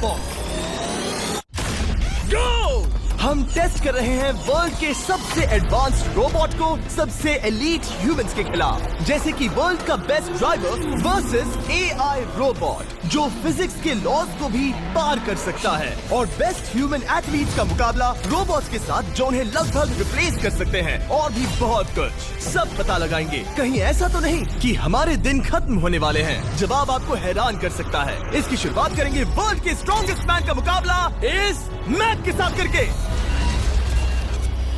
Robot. गो! हम test कर रहे हैं वर्ल्ड के सबसे एडवांस्ड रोबोट को सबसे एलीट ह्यूमंस के खिलाफ, जैसे कि वर्ल्ड का best driver versus AI robot जो फिजिक्स के लॉज को भी पार कर सकता है, और बेस्ट ह्यूमन एथलीट का मुकाबला रोबोट्स के साथ जो उन्हें लगभग रिप्लेस कर सकते हैं, और भी बहुत कुछ। सब पता लगाएंगे। कहीं ऐसा तो नहीं कि हमारे दिन खत्म होने वाले हैं। जवाब आपको हैरान कर सकता है। इसकी शुरुआत करेंगे वर्ल्ड के स्ट्रॉन्गेस्ट मैन का मुकाबला इस मैक के साथ करके।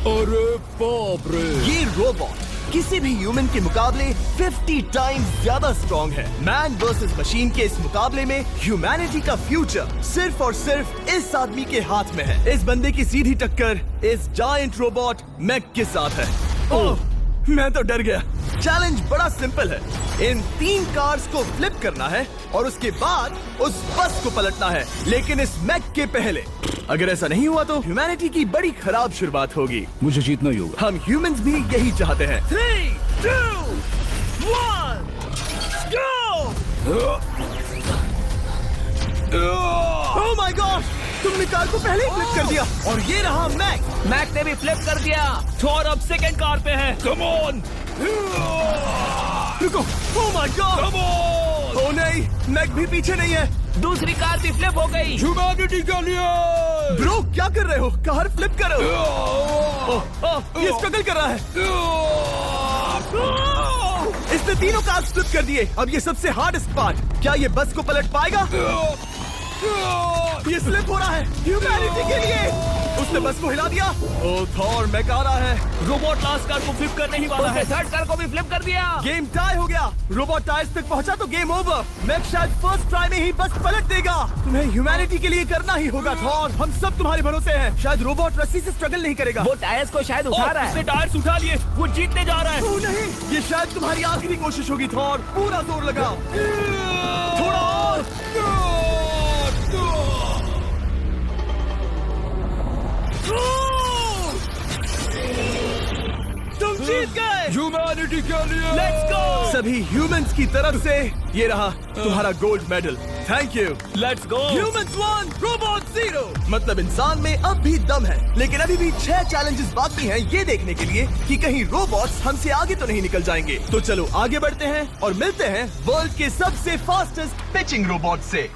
अरे बाप रे! ये रोबोट किसी भी ह्यूमन के मुकाबले 50 टाइम्स ज्यादा स्ट्रॉन्ग है। मैन वर्सेस मशीन के इस मुकाबले में ह्यूमैनिटी का फ्यूचर सिर्फ और सिर्फ इस आदमी के हाथ में है। इस बंदे की सीधी टक्कर इस जायंट रोबोट मैक के साथ है। ओह, मैं तो डर गया। चैलेंज बड़ा सिंपल है। इन 3 कार्स को फ्लिप करना है और उसके बाद उस बस को पलटना है, लेकिन इस मैक के पहले। अगर ऐसा नहीं हुआ तो ह्यूमैनिटी की बड़ी खराब शुरुआत होगी। मुझे जीतना ही होगा। हम ह्यूमंस भी यही चाहते हैं। 3, 2, 1, go! Oh my God! तुमने कार को पहले ही फ्लिप कर दिया, और ये रहा मैक। मैक ने भी फ्लिप कर दिया। थॉर अब सेकंड कार पे है। Come on! रुको! Oh my God! Come on! Oh नहीं, मैक भी पीछे नहीं है। दूसरी कार भी फ्लिप हो गई। ह्यूमैनिटी के लिए! ब्रो, क्या कर रहे हो? कार फ्लिप करो। ये स्ट्रगल कर रहा है। इसने तीनों कार फ्लिप कर दिए। अब ये सबसे हार्डेस्ट पार्ट। क्या ये बस को पलट पाएगा? ये स्लिप हो रहा है ह्यूमैनिटी के लिए। उसने बस को हिला दिया। ओ थॉर, मैक आ रहा है। रोबोट लास्ट कार को फ्लिप करने ही वाला है। थर्ड कार को भी फ्लिप कर दिया। गेम टाई हो गया। रोबोट टायर्स तक पहुंचा तो गेम ओवर। मैक शायद फर्स्ट ट्राई में ही बस पलट देगा। तुम्हें ह्यूमैनिटी के लिए करना ही होगा थॉर। हम सब तुम्हारे भरोसे हैं। शायद रोबोट रस्सी से स्ट्रगल नहीं करेगा। वो टायर्स को शायद उठा रहा है। उसने टायर्स उठा लिए। वो जीतने जा रहा है। ओ नहीं, ये शायद तुम्हारी आखिरी कोशिश होगी थॉर। पूरा जोर लगाओ। थोड़ा और। तुम जीत गए। ह्यूमैनिटी के लिए! Let's go! सभी ह्यूमंस की तरफ से ये रहा तुम्हारा gold medal. Thank you. Let's go! Humans 1, robot 0। मतलब इंसान में अब भी दम है, लेकिन अभी भी 6 चैलेंजेस बाकी हैं ये देखने के लिए कि कहीं रोबोट्स हमसे आगे तो नहीं निकल जाएंगे। तो चलो आगे बढ़ते हैं और मिलते हैं वर्ल्ड के सबसे फास्टेस्ट पिचिंग रोबोट से।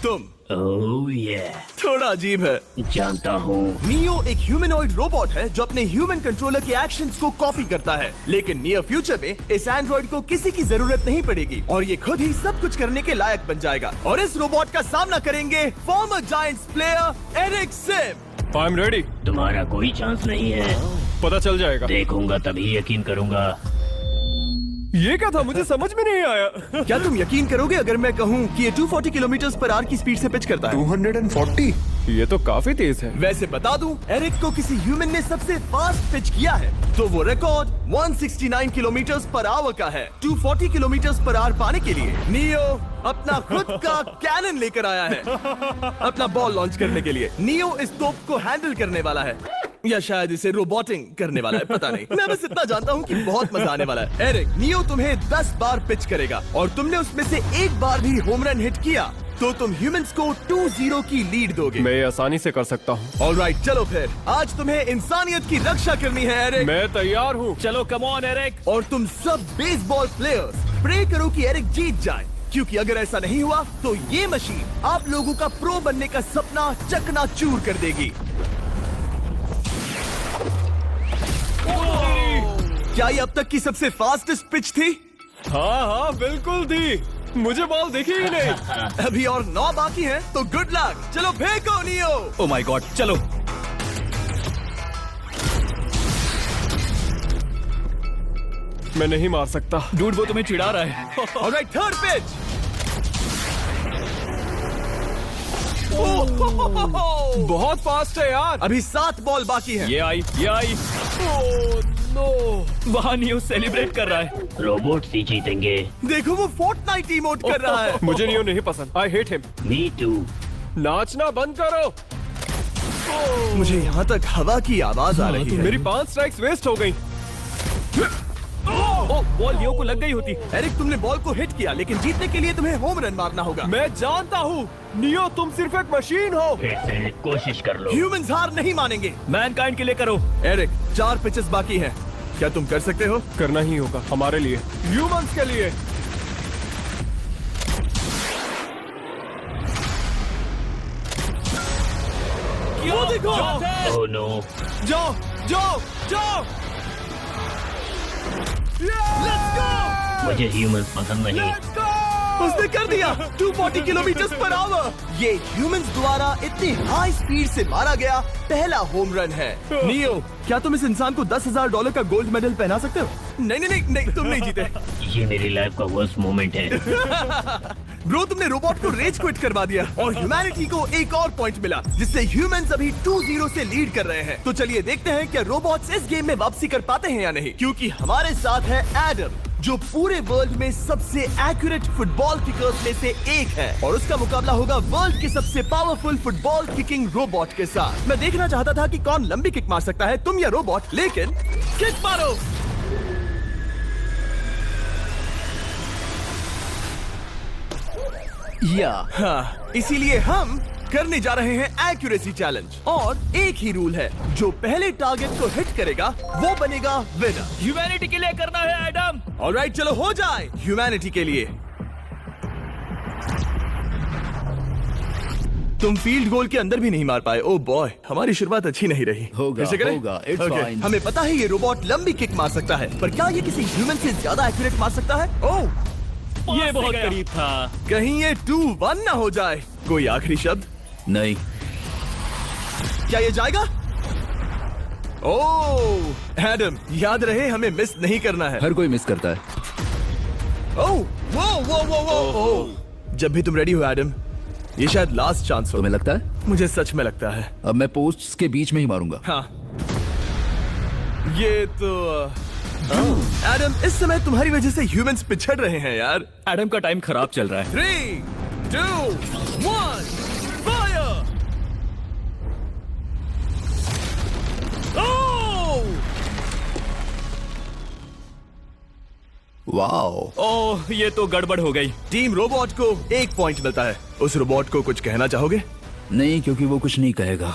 तुम ओह yeah. थोड़ा अजीब है। जानता हूँ। नियो एक ह्यूमनॉइड रोबोट है जो अपने ह्यूमन कंट्रोलर के एक्शंस को कॉपी करता है, लेकिन नियर फ्यूचर में इस एंड्रॉइड को किसी की जरूरत नहीं पड़ेगी और ये खुद ही सब कुछ करने के लायक बन जाएगा। और इस रोबोट का सामना करेंगे former Giants player Eric Sim. I am ready. तुम्हारा कोई चांस नहीं है। पता चल जाएगा। देखूंगा तभी यकीन करूंगा। ये क्या था? मुझे समझ में नहीं आया। क्या तुम यकीन करोगे अगर मैं कहूँ कि ये 240 किलोमीटर पर आवर की स्पीड से पिच करता है? 240? ये तो काफी तेज है। वैसे बता दूं, एरिक को किसी ह्यूमन ने सबसे फास्ट पिच किया है तो वो रिकॉर्ड 169 किलोमीटर पर आवर का है। 240 किलोमीटर पर आवर पाने के लिए नियो अपना खुद का कैनन लेकर आया है अपना बॉल लॉन्च करने के लिए। नियो इस तोप को हैंडल करने वाला है, या शायद इसे रोबोटिंग करने वाला है, पता नहीं। मैं बस इतना जानता हूँ कि बहुत मजा आने वाला है। एरिक, नियो तुम्हें 10 बार पिच करेगा और तुमने उसमें से एक बार भी होम रन हिट किया तो तुम ह्यूमंस को 2-0 की लीड दोगे। मैं ये आसानी से कर सकता हूँ। ऑलराइट, चलो फिर आज तुम्हें इंसानियत की रक्षा करनी है एरिक। मैं तैयार हूँ। चलो कम ऑन एरिक। और तुम सब बेसबॉल प्लेयर्स प्रे करो कि एरिक जीत जाए, क्योंकि अगर ऐसा नहीं हुआ तो ये मशीन आप लोगों का प्रो बनने का सपना चकनाचूर कर देगी। क्या ये अब तक की सबसे फास्टेस्ट पिच थी? हाँ बिल्कुल थी। मुझे बॉल दिखी ही नहीं। अभी और 9 बाकी हैं, तो गुड लक। चलो फेंको नियो। ओह माय गॉड, चलो। मैं नहीं मार सकता। डूड, वो तुम्हें चिढ़ा रहा है। Alright, third pitch. बहुत फास्ट है यार। अभी 7 बॉल बाकी हैं। ये आई। Oh no! वहाँ नियो सेलिब्रेट कर रहा है। रोबोट ही जीतेंगे। देखो वो फोर्टनाइट इमोट कर रहा है। मुझे नियो नहीं पसंद। I hate him. Me too. नाचना बंद करो। मुझे यहाँ तक हवा की आवाज आ रही है। मेरी 5 स्ट्राइक्स वेस्ट हो गई। बॉल लियो को लग गई होती। एरिक, तुमने बॉल को हिट किया, लेकिन जीतने के लिए तुम्हें होम रन मारना होगा। मैं जानता हूँ नियो, तुम सिर्फ एक मशीन हो। फिर से कोशिश कर लो। ह्यूमंस हार नहीं मानेंगे। मैनकाइंड के लिए करो। एरिक, 4 पिचेस बाकी हैं। क्या तुम कर सकते हो? करना ही होगा हमारे लिए, ह्यूमंस के लिए। वो देखो। Oh no. जाओ जाओ जाओ। Let's go. मुझे ह्यूमंस पसंद नहीं। उसने कर दिया 240 किलोमीटर पर आवर। ये ह्यूमंस द्वारा इतनी हाई स्पीड से मारा गया पहला होम रन है। नियो, क्या तुम इस इंसान को $10,000 का गोल्ड मेडल पहना सकते हो? नहीं नहीं नहीं, नहीं तुम नहीं जीते। ये मेरी लाइफ का वर्स्ट मोमेंट है। ब्रो, तुमने रोबोट को रेज क्विट करवा दिया और ह्यूमैनिटी को एक और पॉइंट मिला, जिससे ह्यूमंस अभी 2-0 से लीड कर रहे हैं। तो चलिए देखते हैं क्या रोबोट्स इस गेम में वापसी कर पाते हैं या नहीं, क्योंकि हमारे साथ है एडम, जो पूरे वर्ल्ड में सबसे एक्यूरेट फुटबॉल किकर्स में से एक है, और उसका मुकाबला होगा वर्ल्ड के सबसे पावरफुल फुटबॉल किकिंग रोबोट के साथ। मैं देखना चाहता था कि कौन लंबी किक मार सकता है, तुम या रोबोट, लेकिन किक मारो। हाँ, इसीलिए हम करने जा रहे हैं एक्यूरेसी चैलेंज, और एक ही रूल है, जो पहले टारगेट को हिट करेगा वो बनेगा विनर। ह्यूमैनिटी के लिए करना है एडम। ऑलराइट, चलो हो जाए ह्यूमैनिटी के लिए। तुम फील्ड गोल के अंदर भी नहीं मार पाए। ओ बॉय, हमारी शुरुआत अच्छी नहीं रही। होगा, फिर से करें? होगा, it's Okay. fine. हमें पता है ये रोबोट लंबी किक मार सकता है, पर क्या ये किसी ह्यूमन से ज्यादा एक्यूरेट मार सकता है? ओह, ये बहुत करीब था। कहीं ये 2-1 ना हो जाए। कोई आखिरी शब्द? नहीं। क्या ये जाएगा? ओह एडम, याद रहे हमें मिस नहीं करना है। हर कोई मिस करता है। ओह वो वो वो वो ओह। जब भी तुम रेडी हो एडम, ये शायद लास्ट चांस हो। तुम्हें लगता है? मुझे सच में लगता है। अब मैं पोस्ट्स के बीच में ही मारूंगा। हाँ, ये तो एडम, इस समय तुम्हारी वजह से ह्यूमंस पिछड़ रहे हैं यार। एडम का टाइम खराब चल रहा है। 3, 2, 1, फायर! ओह! वाओ। ओह, ये तो गड़बड़ हो गई। टीम रोबोट को 1 पॉइंट मिलता है। उस रोबोट को कुछ कहना चाहोगे? नहीं, क्योंकि वो कुछ नहीं कहेगा।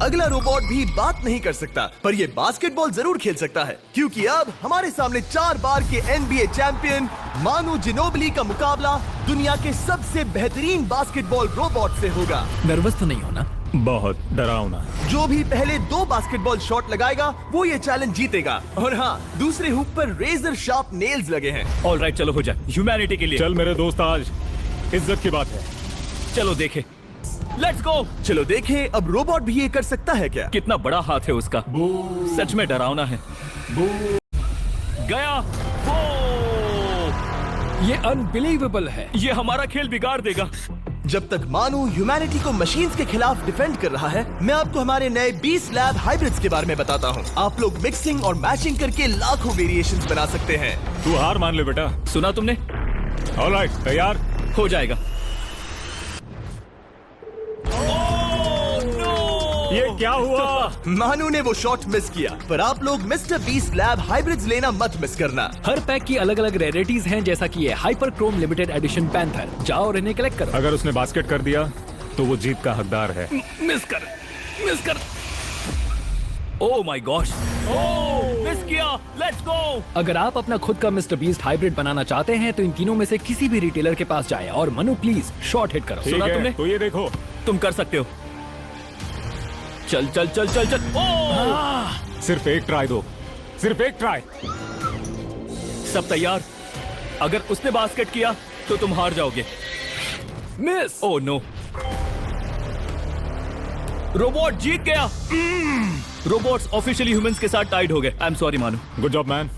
अगला रोबोट भी बात नहीं कर सकता, पर ये बास्केटबॉल जरूर खेल सकता है, क्योंकि अब हमारे सामने 4 बार के NBA चैंपियन मानू जिनोबिली का मुकाबला दुनिया के सबसे बेहतरीन बास्केटबॉल रोबोट से होगा। नर्वस तो नहीं होना? बहुत डरावना। जो भी पहले 2 बास्केटबॉल शॉट लगाएगा वो ये चैलेंज जीतेगा। और हाँ, दूसरे हुक पर रेजर शार्प नेल्स लगे हैं। ऑलराइट, चलो हो जाए ह्यूमैनिटी के लिए। चल मेरे दोस्त, आज इज्जत की बात है। चलो देखे। Let's go. चलो देखें अब रोबोट भी ये कर सकता है क्या। कितना बड़ा हाथ है उसका। सच में डरावना है। गया। वो ये अनबिलीवेबल है। ये हमारा खेल बिगाड़ देगा। जब तक मानू ह्यूमैनिटी को मशीन्स के खिलाफ डिफेंड कर रहा है, मैं आपको हमारे नए 20 लैब हाइब्रिड्स के बारे में बताता हूँ। आप लोग मिक्सिंग और मैचिंग करके लाखों वेरिएशंस बना सकते हैं। तू हार मान ले बेटा। सुना तुमने? ऑलराइट, तैयार? हो जाएगा। ये क्या हुआ? मानू ने वो शॉट मिस किया, पर आप लोग मिस्टर 20 लैब हाइब्रिड्स लेना मत मिस करना। हर पैक की अलग अलग रेयरिटीज हैं, जैसा कि ये hyper Chrome limited edition panther. जाओ और इन्हें कलेक्ट करो। अगर उसने बास्केट कर दिया तो वो जीत का हकदार है। मिस कर। Oh my gosh. Oh, miss किया। Let's go. अगर आप अपना खुद का मिस्टर बीस्ट हाइब्रिड बनाना चाहते हैं तो इन तीनों में से किसी भी रिटेलर के पास जाए और मनु प्लीज शॉट हिट करो। ठीक सुना है, तुमने? तो ये देखो। तुम कर सकते हो। चल। ओह! सिर्फ एक ट्राई दो, सिर्फ एक ट्राई। सब तैयार? अगर उसने बास्केट किया तो तुम हार जाओगे। मिस। ओह नो, रोबोट जीत गया। रोबोट्स ऑफिशियली ह्यूमंस के साथ टाइड हो गए। आई एम सॉरी मानू। Good job man.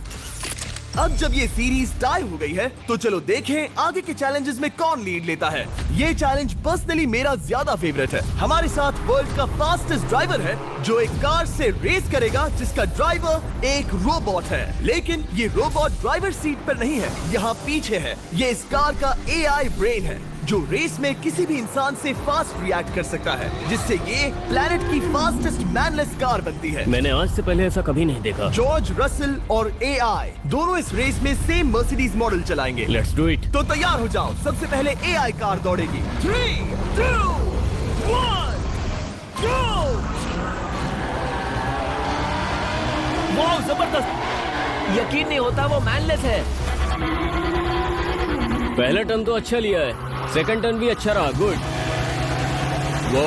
अब जब ये सीरीज टाई हो गई है, तो चलो देखें आगे के चैलेंजेस में कौन लीड लेता है। ये चैलेंज पर्सनली मेरा ज्यादा फेवरेट है। हमारे साथ वर्ल्ड का फास्टेस्ट ड्राइवर है, जो एक कार से रेस करेगा जिसका ड्राइवर एक रोबोट है। लेकिन ये रोबोट ड्राइवर सीट पर नहीं है, यहाँ पीछे है। ये इस कार का AI ब्रेन है, जो रेस में किसी भी इंसान से फास्ट रिएक्ट कर सकता है, जिससे ये प्लेनेट की फास्टेस्ट मैनलेस कार बनती है। मैंने आज से पहले ऐसा कभी नहीं देखा। जॉर्ज रसल और एआई दोनों इस रेस में सेम मर्सिडीज मॉडल चलाएंगे। Let's do it. तो तैयार हो जाओ, सबसे पहले एआई कार दौड़ेगी। 3, 2, 1, go! वाह जबरदस्त, यकीन नहीं होता वो मैनलेस है। पहला टर्न तो अच्छा लिया है, सेकंड टर्न भी अच्छा रहा। गुड। वो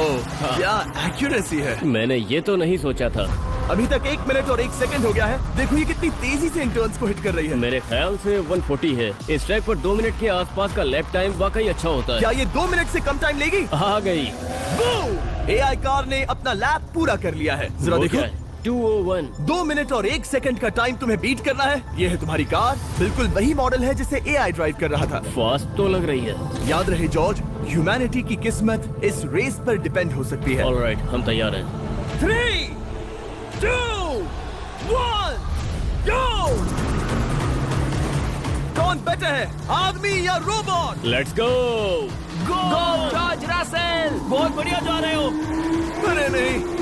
क्या एक्यूरेसी है। मैंने ये तो नहीं सोचा था। अभी तक 1 मिनट और 1 सेकंड हो गया है। देखो ये कितनी तेजी से इन टर्न्स को हिट कर रही है। मेरे ख्याल से 140 है। इस ट्रैक पर 2 मिनट के आसपास का लैप टाइम वाकई अच्छा होता है। क्या ये 2 मिनट से कम टाइम लेगी? आ गई। एआई कार ने अपना लैप पूरा कर लिया है। जरा वो देखो, क्या है? 201। 2 मिनट और 1 सेकंड का टाइम तुम्हें बीट करना है। ये है तुम्हारी कार, बिल्कुल वही मॉडल है जिसे एआई ड्राइव कर रहा था। फास्ट तो लग रही है। याद रहे जॉर्ज, ह्यूमैनिटी की किस्मत इस रेस पर डिपेंड हो सकती है। ऑलराइट, हम तैयार हैं। 3, 2, 1, go! कौन बेटर है, आदमी या robot? Let's go. Go George Russell, बहुत बढ़िया जा रहे हो। अरे नहीं,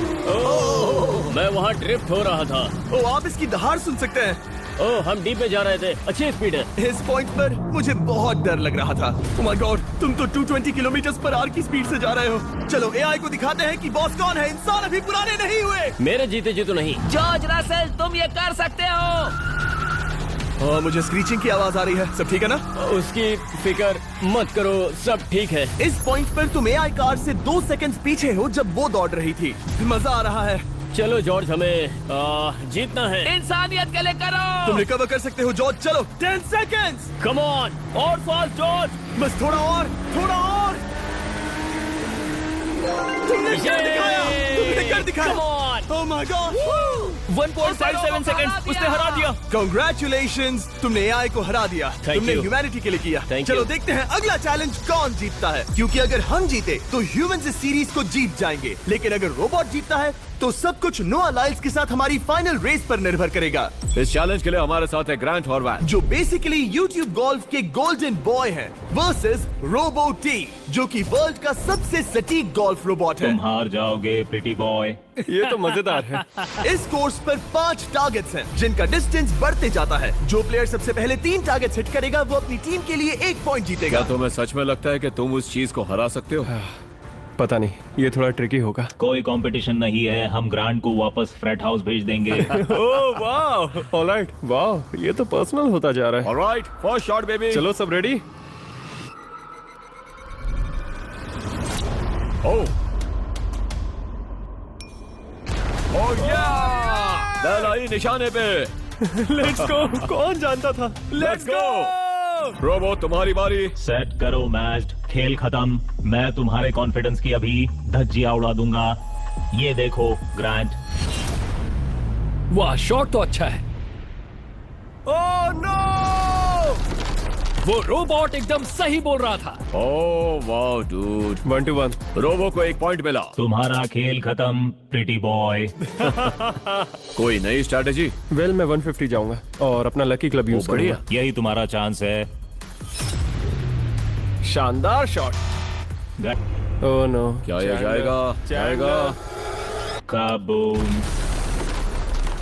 मैं वहाँ ड्रिफ्ट हो रहा था। ओ आप इसकी दहाड़ सुन सकते हैं। ओह, हम डीप में जा रहे थे। अच्छी स्पीड है। इस पॉइंट पर मुझे बहुत डर लग रहा था। Oh my God, तुम तो 220 किलोमीटर पर आवर की स्पीड से जा रहे हो। चलो एआई को दिखाते हैं कि बॉस कौन है। इंसान अभी पुराने नहीं हुए। मेरे जीते जी तो नहीं। जॉर्ज रसेल, तुम ये कर सकते हो। मुझे स्क्रीचिंग की आवाज आ रही है। सब ठीक है ना? उसकी फिक्र मत करो, सब ठीक है। इस पॉइंट पर तुम एआई कार से 2 सेकंड पीछे हो जब वो दौड़ रही थी। मजा आ रहा है। चलो जॉर्ज, हमें जीतना है। इंसानियत के लिए करो। तुम रिकवर कर सकते हो जॉर्ज। चलो 10 सेकंड्स। कम ऑन, और फास्ट जॉर्ज। बस थोड़ा और, थोड़ा और। तुमने कर दिखाया, तुमने कर दिखाया। Come on! Oh my God! 1.57 second, उसने हरा दिया। Congratulations, तुमने एआई को हरा दिया। Thank तुमने you. ह्यूमैनिटी के लिए किया। Thank चलो you. देखते हैं अगला चैलेंज कौन जीतता है, क्योंकि अगर हम जीते तो ह्यूमंस इस सीरीज को जीत जाएंगे, लेकिन अगर रोबोट जीतता है तो सब कुछ नोआ लाइल्स के साथ हमारी फाइनल रेस पर निर्भर करेगा। इस चैलेंज के लिए हमारे साथ है ग्रांट हॉर्वैट, जो बेसिकली YouTube गोल्फ के गोल्डन बॉय हैं, वर्सेस रोबो टी, जो कि वर्ल्ड का सबसे सटीक गोल्फ रोबोट है। तुम हार जाओगे प्रिटी बॉय। ये तो मजेदार है। इस कोर्स पर 5 टारगेट्स हैं, जिनका डिस्टेंस बढ़ते जाता है। जो प्लेयर सबसे पहले 3 टारगेट्स हिट करेगा वो अपनी टीम के लिए 1 पॉइंट जीतेगा। क्या तुम्हें सच में लगता है कि तुम उस चीज को हरा सकते हो? पता नहीं, ये थोड़ा ट्रिकी होगा। कोई कंपटीशन नहीं है, हम ग्रांट को वापस फ्रेट हाउस भेज देंगे। ओह वाह, ऑलराइट, वाह, ये तो पर्सनल होता जा रहा है। Alright, first shot baby. चलो सब रेडी? ओह या, बैल आई निशाने पे। Let's go. कौन जानता था? Let's go. रोबो, तुम्हारी बारी। सेट करो मैच, खेल खत्म। मैं तुम्हारे कॉन्फिडेंस की अभी धज्जियां उड़ा दूंगा। ये देखो ग्रांट। वाह, शॉट तो अच्छा है। Oh no! वो रोबोट एकदम सही बोल रहा था। ओह वाह डूड। 1-1। रोबो को 1 पॉइंट मिला। तुम्हारा खेल खत्म प्रिटी बॉय। कोई नई स्ट्रैटेजी? वेल, मैं 150 जाऊंगा और अपना लकी क्लब यूज बढ़िया। करूंगा। यही तुम्हारा चांस है। शानदार शॉट। Oh no. क्या ये जाएगा? जाएगा। काबूम।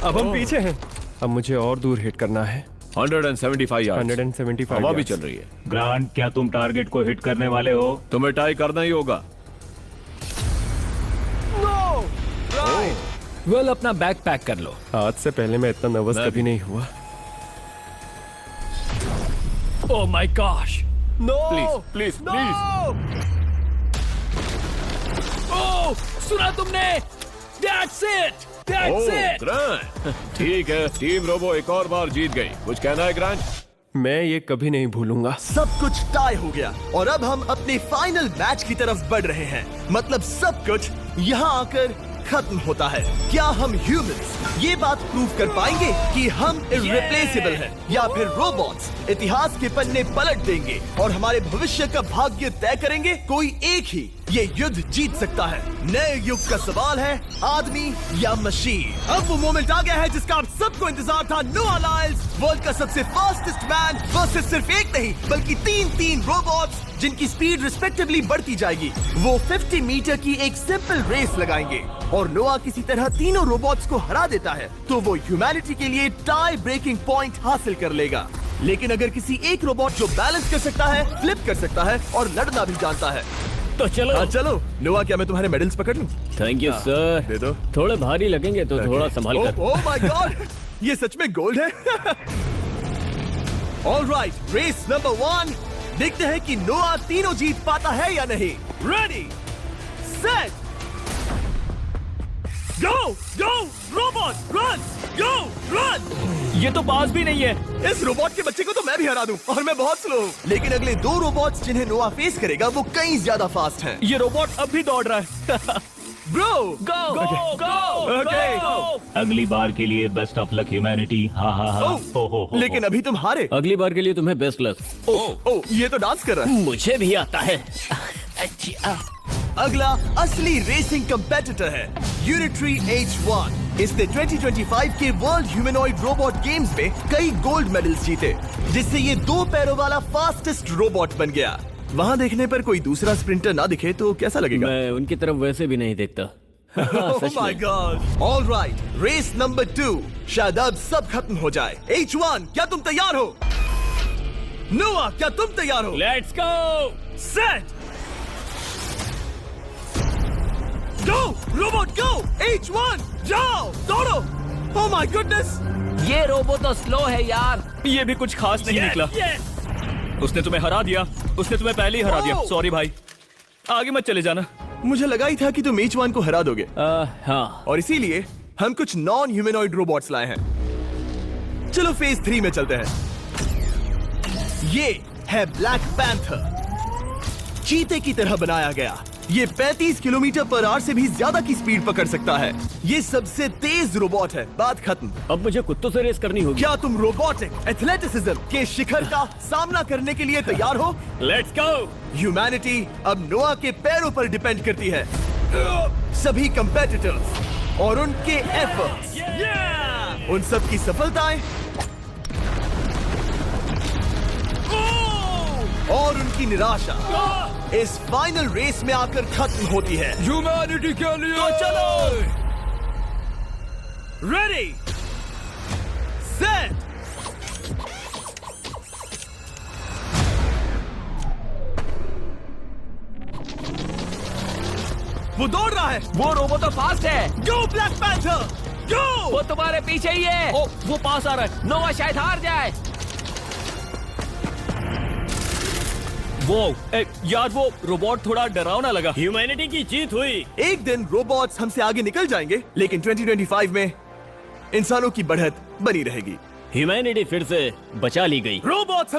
अब हम पीछे हैं। अब मुझे और दूर हिट करना है। 175 यार्ड्स। 175 हवा भी yards। चल रही है। ग्रांट, क्या तुम टारगेट को हिट करने वाले हो? तुम्हें टाई करना ही होगा। वेल, अपना बैग पैक कर लो। आज से पहले मैं इतना नर्वस मैं कभी नहीं हुआ। Oh my gosh. No! Please please please. Oh, सुना तुमने? That's it! That's it! Grant, ठीक है, टीम रोबो एक और बार जीत गई। कुछ कहना है ग्रांट? मैं ये कभी नहीं भूलूंगा। सब कुछ टाई हो गया और अब हम अपने फाइनल मैच की तरफ बढ़ रहे हैं। मतलब सब कुछ यहाँ आकर खत्म होता है। क्या हम ह्यूमंस ये बात प्रूव कर पाएंगे कि हम इररिप्लेसेबल हैं, या फिर रोबोट्स इतिहास के पन्ने पलट देंगे और हमारे भविष्य का भाग्य तय करेंगे? कोई एक ही ये युद्ध जीत सकता है। नए युग का सवाल है आदमी या मशीन। अब वो मोमेंट आ गया है जिसका आप सबको इंतजार था। नोआ लाइल्स वर्ल्ड का सबसे फास्टेस्ट मैन वर्सेस सिर्फ एक नहीं बल्कि तीन रोबोट्स जिनकी स्पीड रिस्पेक्टिवली बढ़ती जाएगी। वो 50 मीटर की एक सिंपल रेस लगाएंगे और नोआ किसी तरह तीनों रोबोट्स को हरा देता है तो वो ह्यूमैनिटी के लिए टाई ब्रेकिंग पॉइंट हासिल कर लेगा। लेकिन अगर किसी एक रोबोट जो बैलेंस कर सकता है, फ्लिप कर सकता है और लड़ना भी जानता है तो चलो। चलो नोआ, क्या मैं तुम्हारे मेडल्स पकड़ लूं? Thank you sir. दे दो। थोड़े भारी लगेंगे तो थोड़ा संभाल कर। ओह माय गॉड, ये सच में गोल्ड है। Alright, race number 1। देखते हैं कि नोआ तीनों जीत पाता है या नहीं। रेडी, सेट, गो गो रोबोट रन, गो रन। ये तो पास भी नहीं है। इस रोबोट के बच्चे को तो मैं भी हरा दूं और मैं बहुत स्लो हूं। लेकिन अगले 2 रोबोट्स जिन्हें नोआ फेस करेगा वो कहीं ज्यादा फास्ट हैं। ये रोबोट अब भी दौड़ रहा है। ब्रो गो गो गो Okay. अगली बार के लिए बेस्ट ऑफ लक ह्यूमैनिटी। हाँ हाँ हाँ। हो। लेकिन अभी तुम हारे। अगली बार के लिए तुम्हें बेस्ट लक। ओ, ये तो डांस कर रहा है। मुझे भी आता है। अगला असली रेसिंग कंपेटिटर है यूनिट्री H1। इसने 2025 के वर्ल्ड ह्यूमनॉइड रोबोट गेम्स में कई गोल्ड मेडल्स जीते, जिससे ये 2 पैरों वाला फास्टेस्ट रोबोट बन गया। वहाँ देखने पर कोई दूसरा स्प्रिंटर ना दिखे तो कैसा लगेगा? मैं उनकी तरफ वैसे भी नहीं देखता। Oh my God! All right, race number 2। शायद अब सब खत्म हो जाए। H1, क्या तुम तैयार हो? नोआ, क्या तुम तैयार हो? Let's go. Set, go robot go. H1, जाओ दौड़ो। Oh my goodness! ये रोबोट तो स्लो है यार। ये भी कुछ खास नहीं निकला। उसने तुम्हें हरा दिया। उसने तुम्हें पहले ही हरा दिया। सॉरी भाई, आगे मत चले जाना। मुझे लगा ही था कि तुम H1 को हरा दोगे हाँ। और इसीलिए हम कुछ नॉन ह्यूमनॉइड रोबोट्स लाए हैं। चलो फेज 3 में चलते हैं। ये है ब्लैक पैंथर। चीते की तरह बनाया गया। ये 35 किलोमीटर पर आवर से भी ज्यादा की स्पीड पकड़ सकता है। ये सबसे तेज रोबोट है। बात खत्म। अब मुझे कुत्तों से रेस करनी होगी। क्या तुम रोबोटिक एथलेटिसिज्म के शिखर का सामना करने के लिए तैयार हो? Let's go. ह्यूमैनिटी अब नोआ के पैरों पर डिपेंड करती है। सभी कंपेटिटर्स और उनके एफर्ट्स, उन सब की सफलताएं और उनकी निराशा इस फाइनल रेस में आकर खत्म होती है। ह्यूमैनिटी के लिए तो चलो, रेडी, सेट, वो दौड़ रहा है। वो रोबोट तो फास्ट है। गो ब्लैक पैंथर, गो। वो तुम्हारे पीछे ही है। ओ, वो पास आ रहा है। नोआ शायद हार जाए। वो यार, वो रोबोट थोड़ा डरावना लगा। ह्यूमैनिटी की जीत हुई। एक दिन रोबोट्स हमसे आगे निकल जाएंगे, लेकिन 2025 में इंसानों की बढ़त बनी रहेगी। ह्यूमैनिटी फिर से बचा ली गई। रोबोट्स